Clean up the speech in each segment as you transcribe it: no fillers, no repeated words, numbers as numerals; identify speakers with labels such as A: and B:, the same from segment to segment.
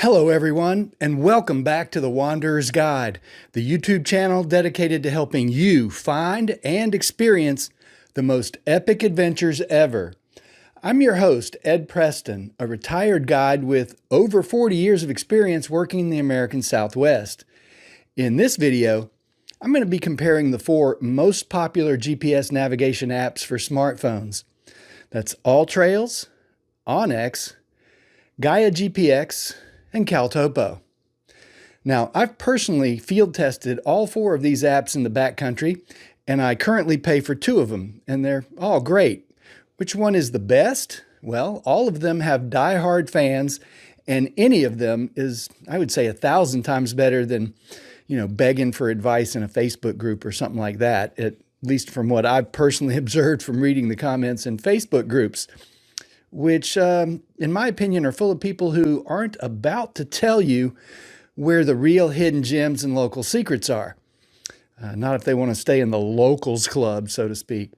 A: Hello everyone, and welcome back to The Wanderer's Guide, the YouTube channel dedicated to helping you find and experience the most epic adventures ever. I'm your host, Ed Preston, a retired guide with over 40 years of experience working in the American Southwest. In this video, I'm going to be comparing the 4 most popular GPS navigation apps for smartphones. That's AllTrails, OnX, GAIA GPX, and CalTopo. Now, I've personally field tested all 4 of these apps in the backcountry, and I currently pay for 2 of them, and they're all great. Which one is the best? Well, all of them have die-hard fans, and any of them is, I would say, 1,000 times better than, begging for advice in a Facebook group or something like that, at least from what I've personally observed from reading the comments in Facebook groups, which, in my opinion, are full of people who aren't about to tell you where the real hidden gems and local secrets are. Not if they want to stay in the locals club, so to speak.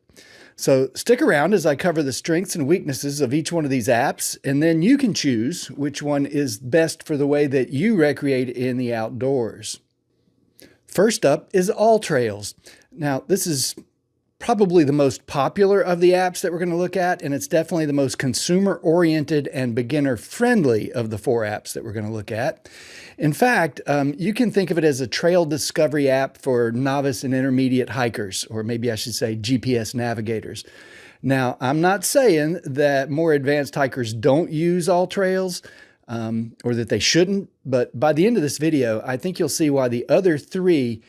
A: So stick around as I cover the strengths and weaknesses of each one of these apps, and then you can choose which one is best for the way that you recreate in the outdoors. First up is AllTrails. Now, this is probably the most popular of the apps that we're going to look at, and it's definitely the most consumer-oriented and beginner-friendly of the 4 apps that we're going to look at. In fact, you can think of it as a trail discovery app for novice and intermediate hikers, or maybe I should say GPS navigators. Now, I'm not saying that more advanced hikers don't use AllTrails, or that they shouldn't, but by the end of this video, I think you'll see why the other 3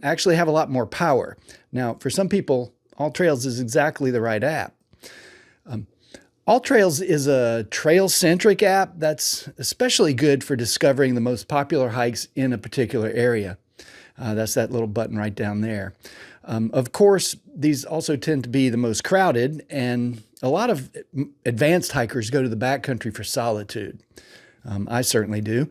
A: actually have a lot more power. Now, for some people, AllTrails is exactly the right app. AllTrails is a trail-centric app that's especially good for discovering the most popular hikes in a particular area. That's that little button right down there. Of course, these also tend to be the most crowded, and a lot of advanced hikers go to the backcountry for solitude. I certainly do,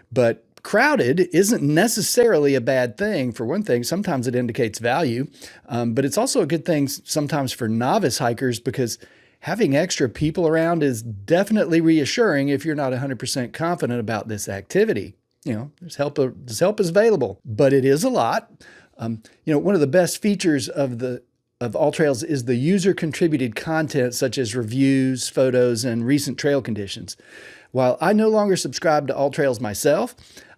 A: but crowded isn't necessarily a bad thing. For one thing, sometimes it indicates value, but it's also a good thing sometimes for novice hikers, because having extra people around is definitely reassuring if you're not 100% confident about this activity. There's help is available, but it is a lot. One of the best features of AllTrails is the user-contributed content, such as reviews, photos, and recent trail conditions. While I no longer subscribe to AllTrails myself,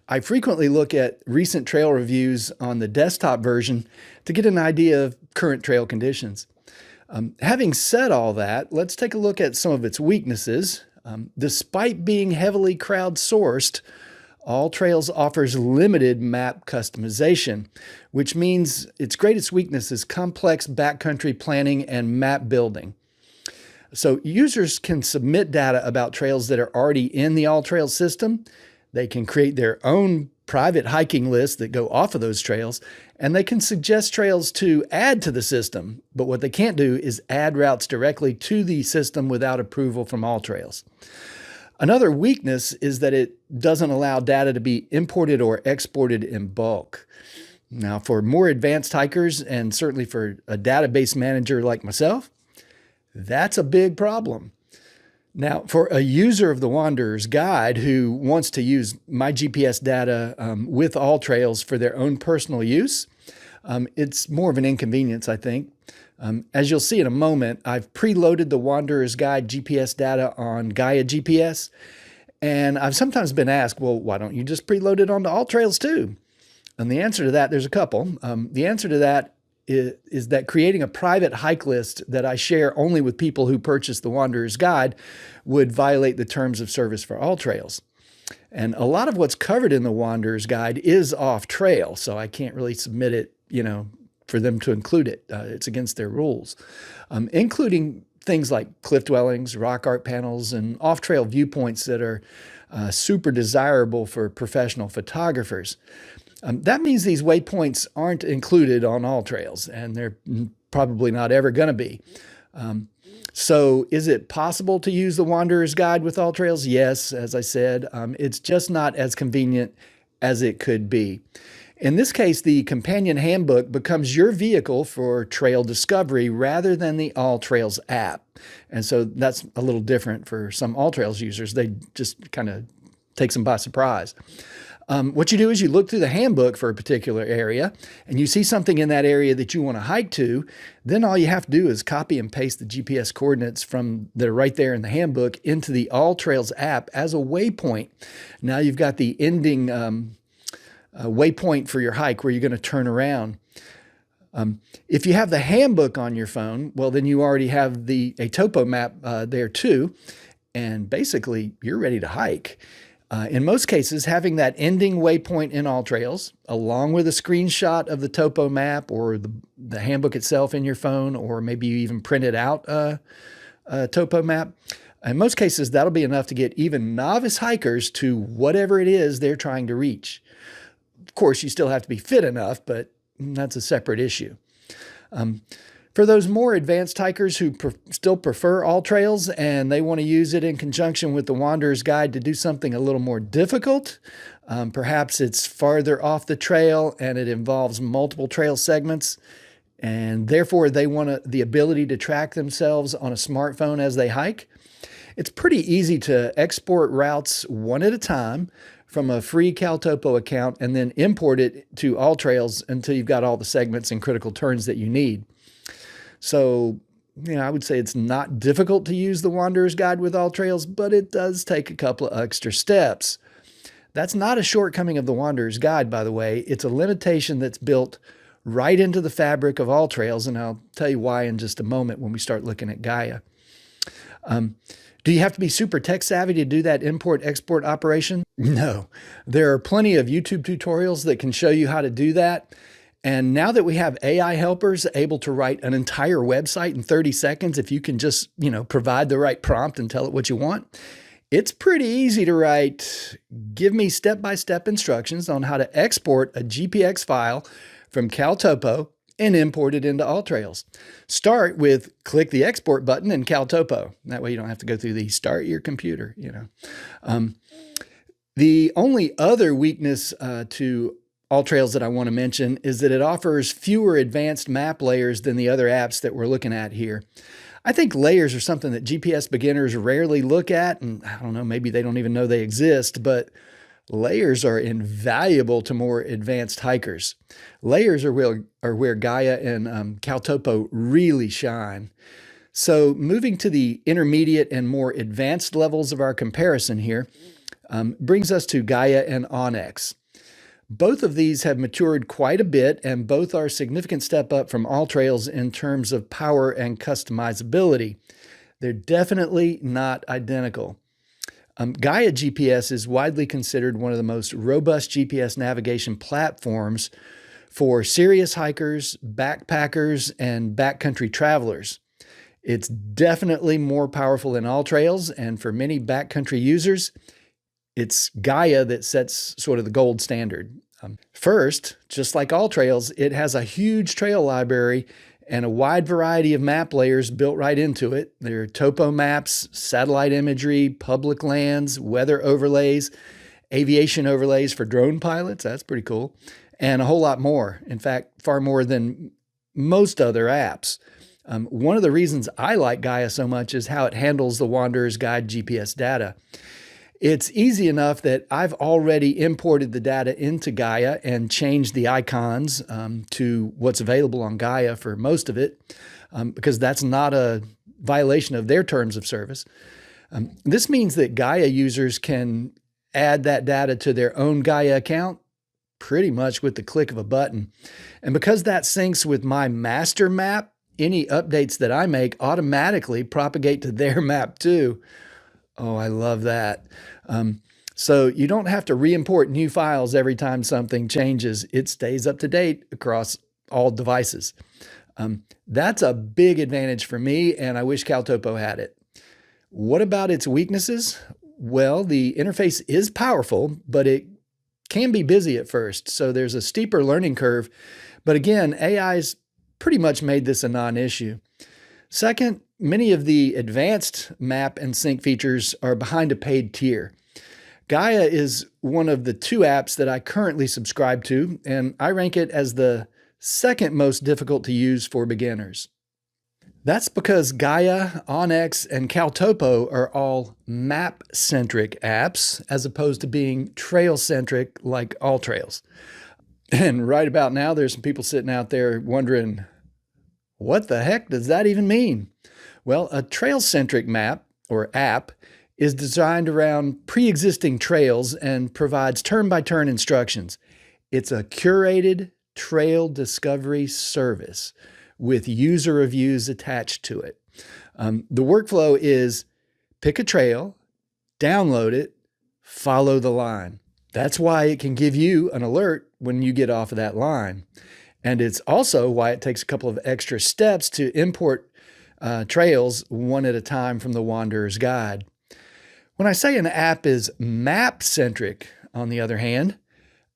A: I frequently look at recent trail reviews on the desktop version to get an idea of current trail conditions. Having said all that, let's take a look at some of its weaknesses. Despite being heavily crowdsourced, AllTrails offers limited map customization, which means its greatest weakness is complex backcountry planning and map building. So users can submit data about trails that are already in the AllTrails system. They can create their own private hiking lists that go off of those trails, and they can suggest trails to add to the system. But what they can't do is add routes directly to the system without approval from AllTrails. Another weakness is that it doesn't allow data to be imported or exported in bulk. Now, for more advanced hikers, and certainly for a database manager like myself, that's a big problem. Now, for a user of the Wanderer's Guide who wants to use my GPS data with AllTrails for their own personal use, it's more of an inconvenience, I think. As you'll see in a moment, I've preloaded the Wanderer's Guide GPS data on GAIA GPS, and I've sometimes been asked, well, why don't you just preload it onto AllTrails too? And the answer to that, there's a couple. The answer to that is that creating a private hike list that I share only with people who purchase the Wanderer's Guide would violate the terms of service for AllTrails. And a lot of what's covered in the Wanderer's Guide is off trail, so I can't really submit it, for them to include it. It's against their rules, including things like cliff dwellings, rock art panels, and off-trail viewpoints that are super desirable for professional photographers. That means these waypoints aren't included on AllTrails, and they're probably not ever going to be. So is it possible to use the Wanderer's Guide with AllTrails? Yes, as I said, it's just not as convenient as it could be. In this case, the companion handbook becomes your vehicle for trail discovery rather than the AllTrails app. And so that's a little different for some AllTrails users. They just kind of takes them by surprise. What you do is you look through the handbook for a particular area and you see something in that area that you want to hike to. Then all you have to do is copy and paste the GPS coordinates from that are right there in the handbook into the AllTrails app as a waypoint. Now you've got the ending waypoint for your hike where you're going to turn around. If you have the handbook on your phone, well, then you already have a topo map there too. And basically you're ready to hike. In most cases, having that ending waypoint in AllTrails, along with a screenshot of the topo map or the handbook itself in your phone, or maybe you even printed out a topo map, in most cases, that'll be enough to get even novice hikers to whatever it is they're trying to reach. Of course, you still have to be fit enough, but that's a separate issue. For those more advanced hikers who still prefer AllTrails and they want to use it in conjunction with the Wanderer's Guide to do something a little more difficult, perhaps it's farther off the trail and it involves multiple trail segments, and therefore they want the ability to track themselves on a smartphone as they hike. It's pretty easy to export routes one at a time from a free CalTopo account and then import it to AllTrails until you've got all the segments and critical turns that you need. So, I would say it's not difficult to use the Wanderer's Guide with AllTrails, but it does take a couple of extra steps. That's not a shortcoming of the Wanderer's Guide, by the way. It's a limitation that's built right into the fabric of AllTrails, and I'll tell you why in just a moment when we start looking at GAIA. Do you have to be super tech savvy to do that import-export operation? No. There are plenty of YouTube tutorials that can show you how to do that. And now that we have AI helpers able to write an entire website in 30 seconds, if you can just, provide the right prompt and tell it what you want, it's pretty easy to write, give me step-by-step instructions on how to export a GPX file from CalTopo and import it into AllTrails. Start with click the export button in CalTopo. That way you don't have to go through the start your computer, The only other weakness to AllTrails that I want to mention is that it offers fewer advanced map layers than the other apps that we're looking at here. I think layers are something that GPS beginners rarely look at, and I don't know, maybe they don't even know they exist, but layers are invaluable to more advanced hikers. Layers are where GAIA and CalTopo really shine. So moving to the intermediate and more advanced levels of our comparison here brings us to GAIA and OnX. Both of these have matured quite a bit, and both are a significant step up from AllTrails in terms of power and customizability. They're definitely not identical. GAIA GPS is widely considered one of the most robust GPS navigation platforms for serious hikers, backpackers, and backcountry travelers. It's definitely more powerful than AllTrails, and for many backcountry users, it's GAIA that sets sort of the gold standard. First, just like AllTrails, it has a huge trail library and a wide variety of map layers built right into it. There are topo maps, satellite imagery, public lands, weather overlays, aviation overlays for drone pilots. That's pretty cool. And a whole lot more. In fact, far more than most other apps. One of the reasons I like GAIA so much is how it handles the Wanderer's Guide GPS data. It's easy enough that I've already imported the data into GAIA and changed the icons to what's available on GAIA for most of it, because that's not a violation of their terms of service. This means that GAIA users can add that data to their own GAIA account pretty much with the click of a button. And because that syncs with my master map, any updates that I make automatically propagate to their map too. Oh, I love that. So you don't have to re-import new files every time something changes. It stays up to date across all devices. That's a big advantage for me, and I wish CalTopo had it. What about its weaknesses? Well, the interface is powerful, but it can be busy at first. So there's a steeper learning curve. But again, AI's pretty much made this a non-issue. Second, many of the advanced map and sync features are behind a paid tier. GAIA is one of the two apps that I currently subscribe to, and I rank it as the second most difficult to use for beginners. That's because GAIA, OnX, and CalTopo are all map-centric apps as opposed to being trail-centric like AllTrails. And right about now, there's some people sitting out there wondering, what the heck does that even mean? Well, a trail-centric map or app is designed around pre-existing trails and provides turn-by-turn instructions. It's a curated trail discovery service with user reviews attached to it. The workflow is pick a trail, download it, follow the line. That's why it can give you an alert when you get off of that line. And it's also why it takes a couple of extra steps to import trails one at a time from the Wanderer's Guide. When I say an app is map-centric, on the other hand,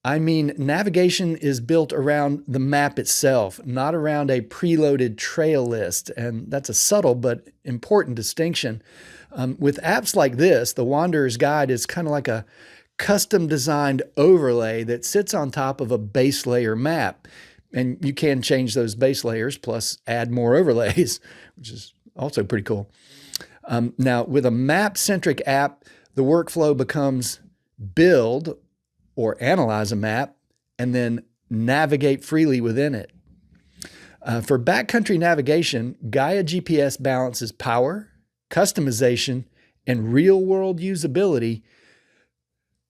A: I mean navigation is built around the map itself, not around a preloaded trail list. And that's a subtle but important distinction. With apps like this, the Wanderer's Guide is kind of like a custom designed overlay that sits on top of a base layer map. And you can change those base layers plus add more overlays, which is also pretty cool. Now, with a map-centric app, the workflow becomes build or analyze a map, and then navigate freely within it. For backcountry navigation, GAIA GPS balances power, customization, and real-world usability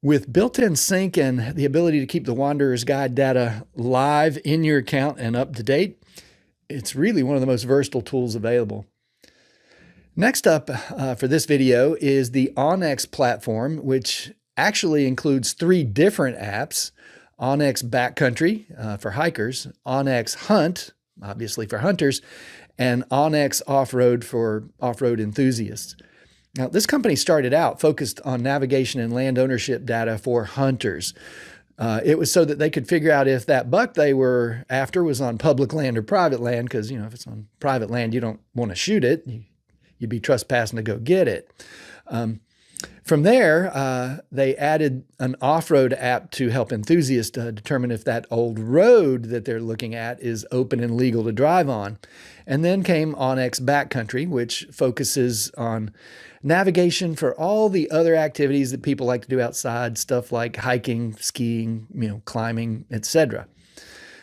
A: with built-in sync and the ability to keep the Wanderer's Guide data live in your account and up to date. It's really one of the most versatile tools available. Next up for this video is the OnX platform, which actually includes 3 different apps: OnX Backcountry for hikers, OnX Hunt, obviously for hunters, and OnX Off-Road for off-road enthusiasts. Now, this company started out focused on navigation and land ownership data for hunters. It was so that they could figure out if that buck they were after was on public land or private land, because, if it's on private land, you don't want to shoot it. You'd be trespassing to go get it. From there, they added an off-road app to help enthusiasts determine if that old road that they're looking at is open and legal to drive on. And then came OnX Backcountry, which focuses on navigation for all the other activities that people like to do outside, stuff like hiking, skiing, climbing, etc.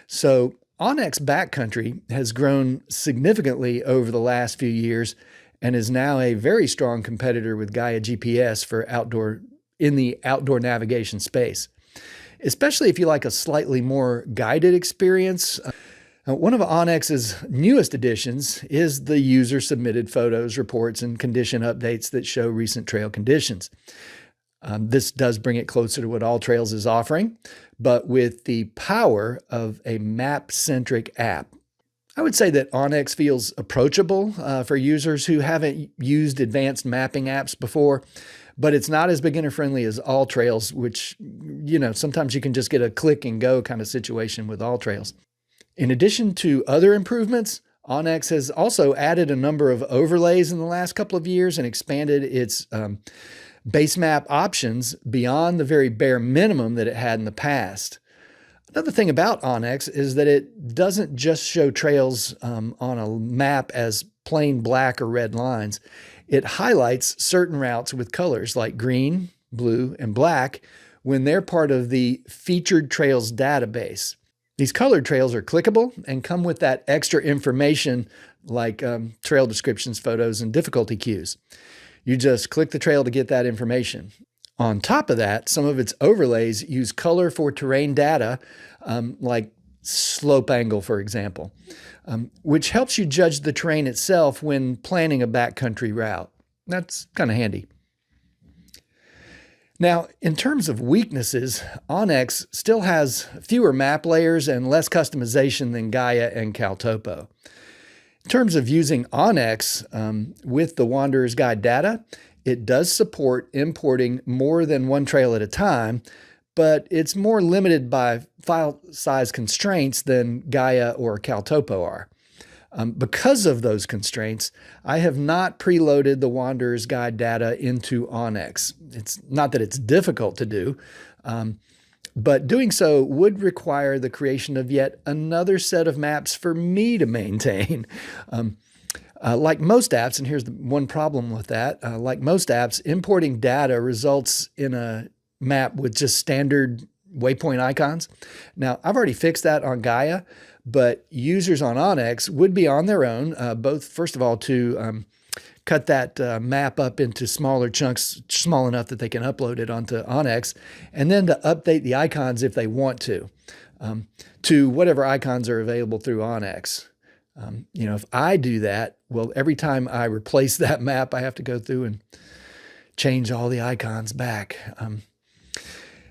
A: So OnX Backcountry has grown significantly over the last few years and is now a very strong competitor with GAIA GPS for in the outdoor navigation space, especially if you like a slightly more guided experience. One of OnX's newest additions is the user-submitted photos, reports, and condition updates that show recent trail conditions. This does bring it closer to what AllTrails is offering, but with the power of a map-centric app. I would say that OnX feels approachable for users who haven't used advanced mapping apps before, but it's not as beginner-friendly as AllTrails, which, sometimes you can just get a click and go kind of situation with AllTrails. In addition to other improvements, OnX has also added a number of overlays in the last couple of years and expanded its base map options beyond the very bare minimum that it had in the past. Another thing about OnX is that it doesn't just show trails on a map as plain black or red lines. It highlights certain routes with colors like green, blue, and black when they're part of the featured trails database. These colored trails are clickable and come with that extra information like trail descriptions, photos, and difficulty cues. You just click the trail to get that information. On top of that, some of its overlays use color for terrain data, like slope angle, for example, which helps you judge the terrain itself when planning a backcountry route. That's kind of handy. Now, in terms of weaknesses, OnX still has fewer map layers and less customization than GAIA and CalTopo. In terms of using OnX with the Wanderer's Guide data, it does support importing more than one trail at a time, but it's more limited by file size constraints than GAIA or CalTopo are. Because of those constraints, I have not preloaded the Wanderer's Guide data into OnX. It's not that it's difficult to do, but doing so would require the creation of yet another set of maps for me to maintain. Like most apps, and here's the one problem with that, like most apps, importing data results in a map with just standard waypoint icons. Now, I've already fixed that on GAIA, but users on OnX would be on their own, both, first of all, to cut that map up into smaller chunks, small enough that they can upload it onto OnX, and then to update the icons if they want to whatever icons are available through OnX. If I do that, well, every time I replace that map, I have to go through and change all the icons back.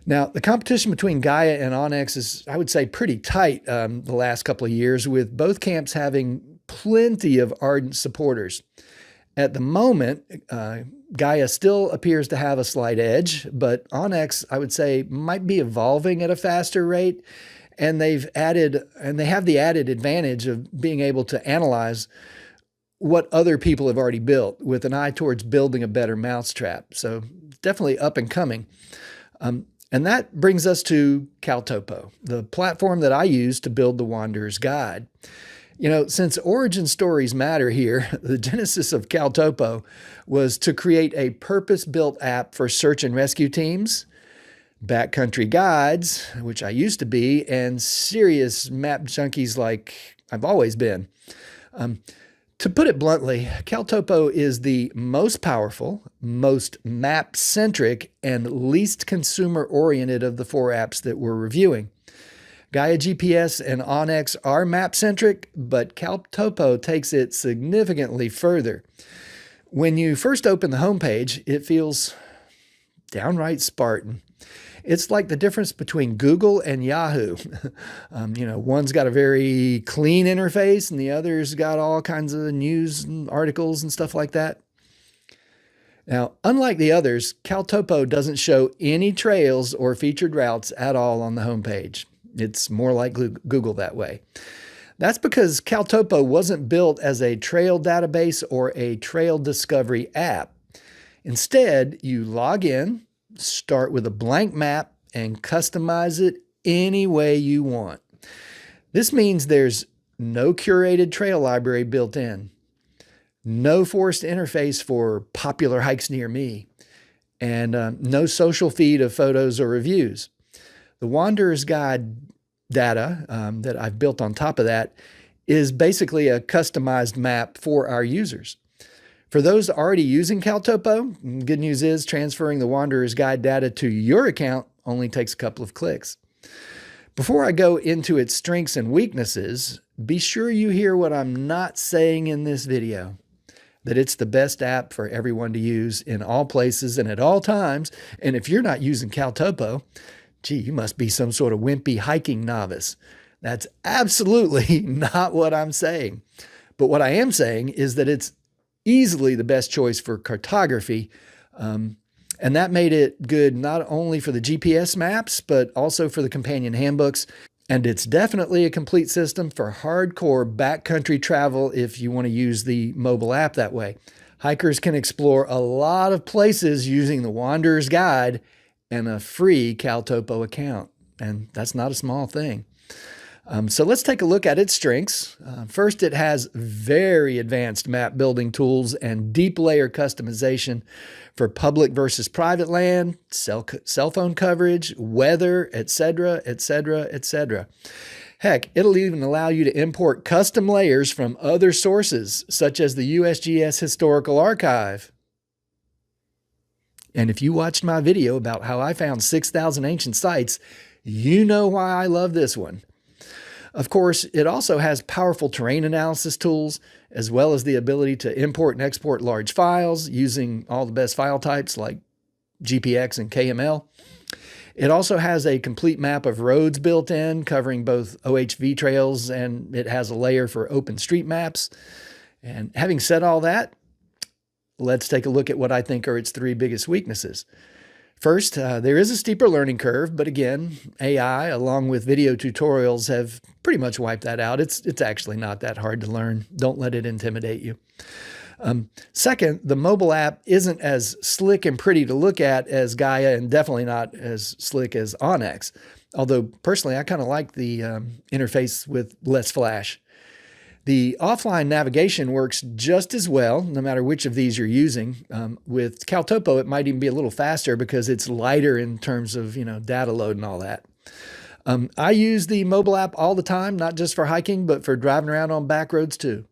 A: Now, the competition between GAIA and OnX is, I would say, pretty tight the last couple of years, with both camps having plenty of ardent supporters. At the moment, GAIA still appears to have a slight edge, but OnX, I would say, might be evolving at a faster rate. And they have the added advantage of being able to analyze what other people have already built with an eye towards building a better mousetrap. So definitely up and coming. And that brings us to CalTopo, the platform that I use to build the Wanderer's Guide. Since origin stories matter here, the genesis of CalTopo was to create a purpose-built app for search and rescue teams, backcountry guides, which I used to be, and serious map junkies like I've always been. To put it bluntly, CalTopo is the most powerful, most map-centric, and least consumer-oriented of the 4 apps that we're reviewing. GAIA GPS and OnX are map-centric, but CalTopo takes it significantly further. When you first open the homepage, it feels downright Spartan. It's like the difference between Google and Yahoo. One's got a very clean interface and the other's got all kinds of news and articles and stuff like that. Now, unlike the others, CalTopo doesn't show any trails or featured routes at all on the homepage. It's more like Google that way. That's because CalTopo wasn't built as a trail database or a trail discovery app. Instead, you log in, start with a blank map, and customize it any way you want. This means there's no curated trail library built in, no forced interface for popular hikes near me, and no social feed of photos or reviews. The Wanderer's Guide data that I've built on top of that is basically a customized map for our users. For those already using CalTopo, good news is transferring the Wanderer's Guide data to your account only takes a couple of clicks. Before I go into its strengths and weaknesses, be sure you hear what I'm not saying in this video, that it's the best app for everyone to use in all places and at all times. And if you're not using CalTopo, gee, you must be some sort of wimpy hiking novice. That's absolutely not what I'm saying. But what I am saying is that it's easily the best choice for cartography. And that made it good not only for the GPS maps, but also for the companion handbooks. And it's definitely a complete system for hardcore backcountry travel if you want to use the mobile app that way. Hikers can explore a lot of places using the Wanderer's Guide and a free CalTopo account. And that's not a small thing. So let's take a look at its strengths. First, it has very advanced map building tools and deep layer customization for public versus private land, cell phone coverage, weather, etc., etc., etc. Heck, it'll even allow you to import custom layers from other sources, such as the USGS Historical Archive. And if you watched my video about how I found 6,000 ancient sites, you know why I love this one. Of course, it also has powerful terrain analysis tools, as well as the ability to import and export large files using all the best file types like GPX and KML. It also has a complete map of roads built in, covering both OHV trails, and it has a layer for OpenStreetMaps. And having said all that, let's take a look at what I think are its 3 biggest weaknesses. First, there is a steeper learning curve, but again, AI along with video tutorials have pretty much wiped that out. It's actually not that hard to learn. Don't let it intimidate you. Second, the mobile app isn't as slick and pretty to look at as GAIA, and definitely not as slick as OnX. Although personally, I kind of like the interface with less flash. The offline navigation works just as well, no matter which of these you're using. With CalTopo, it might even be a little faster because it's lighter in terms of, data load and all that. I use the mobile app all the time, not just for hiking, but for driving around on back roads too.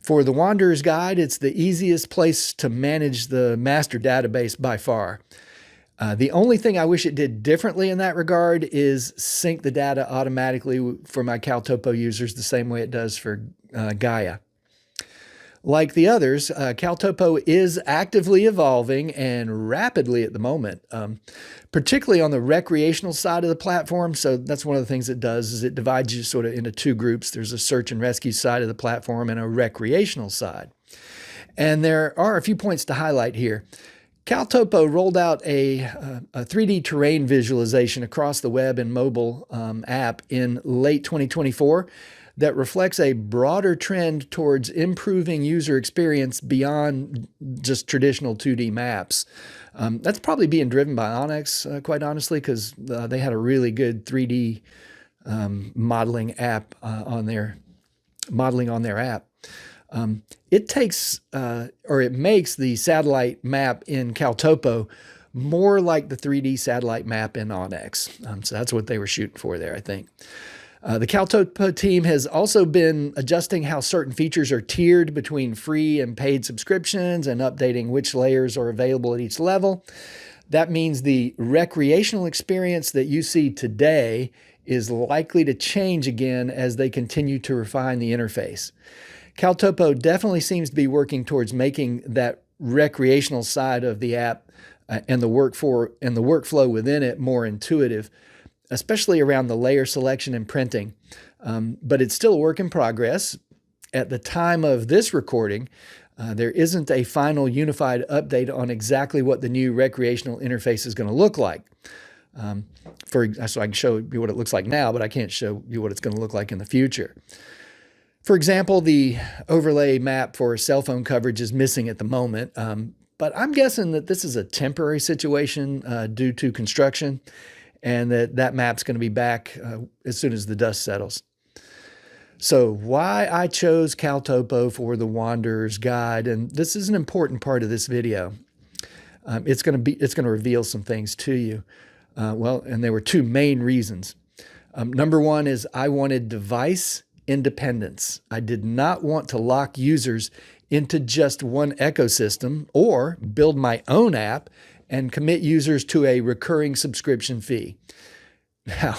A: For the Wanderer's Guide, it's the easiest place to manage the master database by far. The only thing I wish it did differently in that regard is sync the data automatically for my CalTopo users the same way it does for GAIA. Like the others, CalTopo is actively evolving and rapidly at the moment, particularly on the recreational side of the platform. So that's one of the things it does is it divides you sort of into two groups. There's a search and rescue side of the platform and a recreational side. And there are a few points to highlight here. CalTopo rolled out a 3D terrain visualization across the web and mobile app in late 2024 that reflects a broader trend towards improving user experience beyond just traditional 2D maps. That's probably being driven by OnX, quite honestly, because they had a really good 3D modeling on their app. It makes the satellite map in CalTopo more like the 3D satellite map in OnX. So that's what they were shooting for there, I think. The CalTopo team has also been adjusting how certain features are tiered between free and paid subscriptions and updating which layers are available at each level. That means the recreational experience that you see today is likely to change again as they continue to refine the interface. CalTopo definitely seems to be working towards making that recreational side of the app and the workflow within it more intuitive, especially around the layer selection and printing. But it's still a work in progress. At the time of this recording, there isn't a final unified update on exactly what the new recreational interface is going to look like. So I can show you what it looks like now, but I can't show you what it's going to look like in the future. For example, the overlay map for cell phone coverage is missing at the moment, but I'm guessing that this is a temporary situation due to construction, and that map's going to be back as soon as the dust settles. So why I chose CalTopo for the Wanderer's Guide, and this is an important part of this video. It's going to reveal some things to you. And there were two main reasons. Number one is I wanted device independence. I did not want to lock users into just one ecosystem or build my own app and commit users to a recurring subscription fee. Now,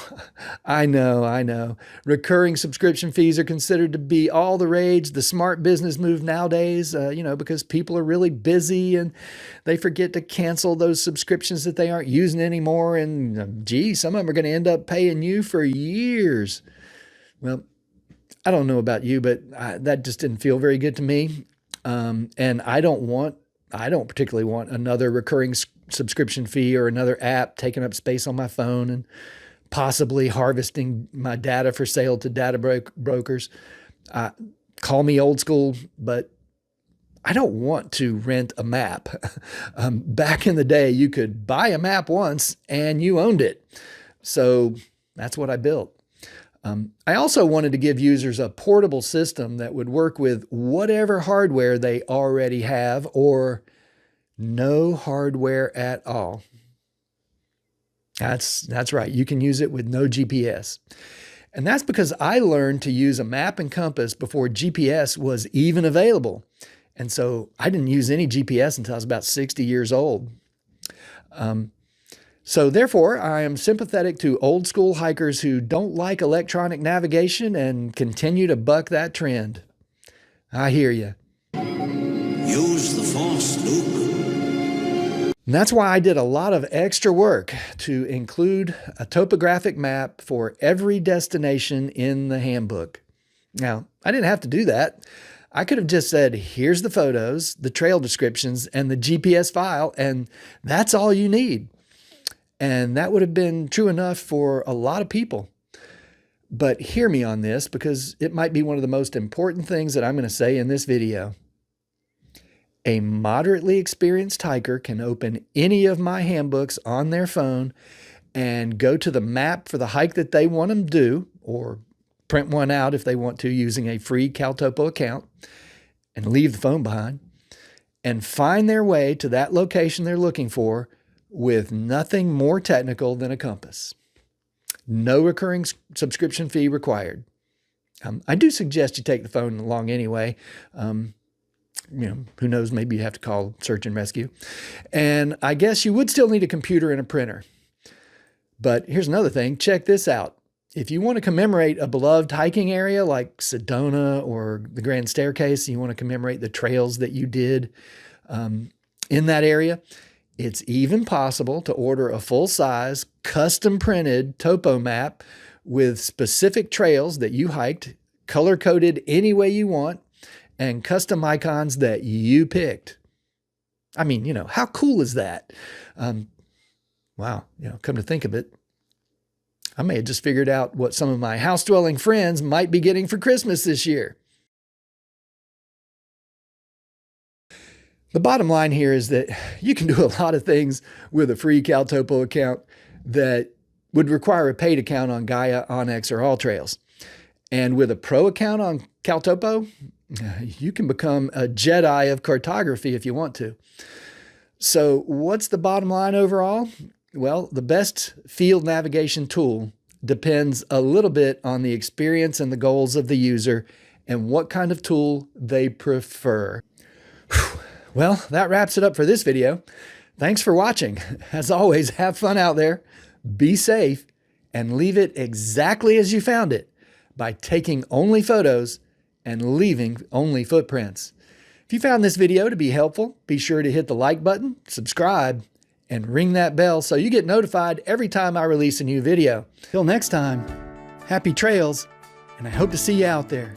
A: I know. Recurring subscription fees are considered to be all the rage, the smart business move nowadays, because people are really busy and they forget to cancel those subscriptions that they aren't using anymore. And some of them are going to end up paying you for years. Well, I don't know about you, but that just didn't feel very good to me. And I don't particularly want another recurring subscription fee or another app taking up space on my phone and possibly harvesting my data for sale to data brokers. Call me old school, but I don't want to rent a map. Back in the day, you could buy a map once and you owned it. So that's what I built. I also wanted to give users a portable system that would work with whatever hardware they already have or no hardware at all. That's right. You can use it with no GPS. And that's because I learned to use a map and compass before GPS was even available. And so I didn't use any GPS until I was about 60 years old. So therefore, I am sympathetic to old school hikers who don't like electronic navigation and continue to buck that trend. I hear you.
B: Use the Force, Luke.
A: And that's why I did a lot of extra work to include a topographic map for every destination in the handbook. Now, I didn't have to do that. I could have just said, here's the photos, the trail descriptions, and the GPS file, and that's all you need. And that would have been true enough for a lot of people. But hear me on this, because it might be one of the most important things that I'm going to say in this video. A moderately experienced hiker can open any of my handbooks on their phone and go to the map for the hike that they want to do, or print one out if they want to using a free CalTopo account and leave the phone behind and find their way to that location they're looking for with nothing more technical than a compass. No recurring subscription fee required. I do suggest you take the phone along anyway. Who knows, maybe you have to call search and rescue. And I guess you would still need a computer and a printer. But here's another thing. Check this out. If you want to commemorate a beloved hiking area like Sedona or the Grand Staircase, you want to commemorate the trails that you did in that area, it's even possible to order a full-size, custom-printed topo map with specific trails that you hiked, color-coded any way you want, and custom icons that you picked. I mean, how cool is that? Wow, come to think of it, I may have just figured out what some of my house-dwelling friends might be getting for Christmas this year. The bottom line here is that you can do a lot of things with a free CalTopo account that would require a paid account on GAIA, OnX, or AllTrails. And with a pro account on CalTopo, you can become a Jedi of cartography if you want to. So what's the bottom line overall? Well, the best field navigation tool depends a little bit on the experience and the goals of the user and what kind of tool they prefer. Well, that wraps it up for this video. Thanks for watching. As always, have fun out there, be safe, and leave it exactly as you found it by taking only photos and leaving only footprints. If you found this video to be helpful, be sure to hit the like button, subscribe, and ring that bell so you get notified every time I release a new video. Till next time, happy trails, and I hope to see you out there.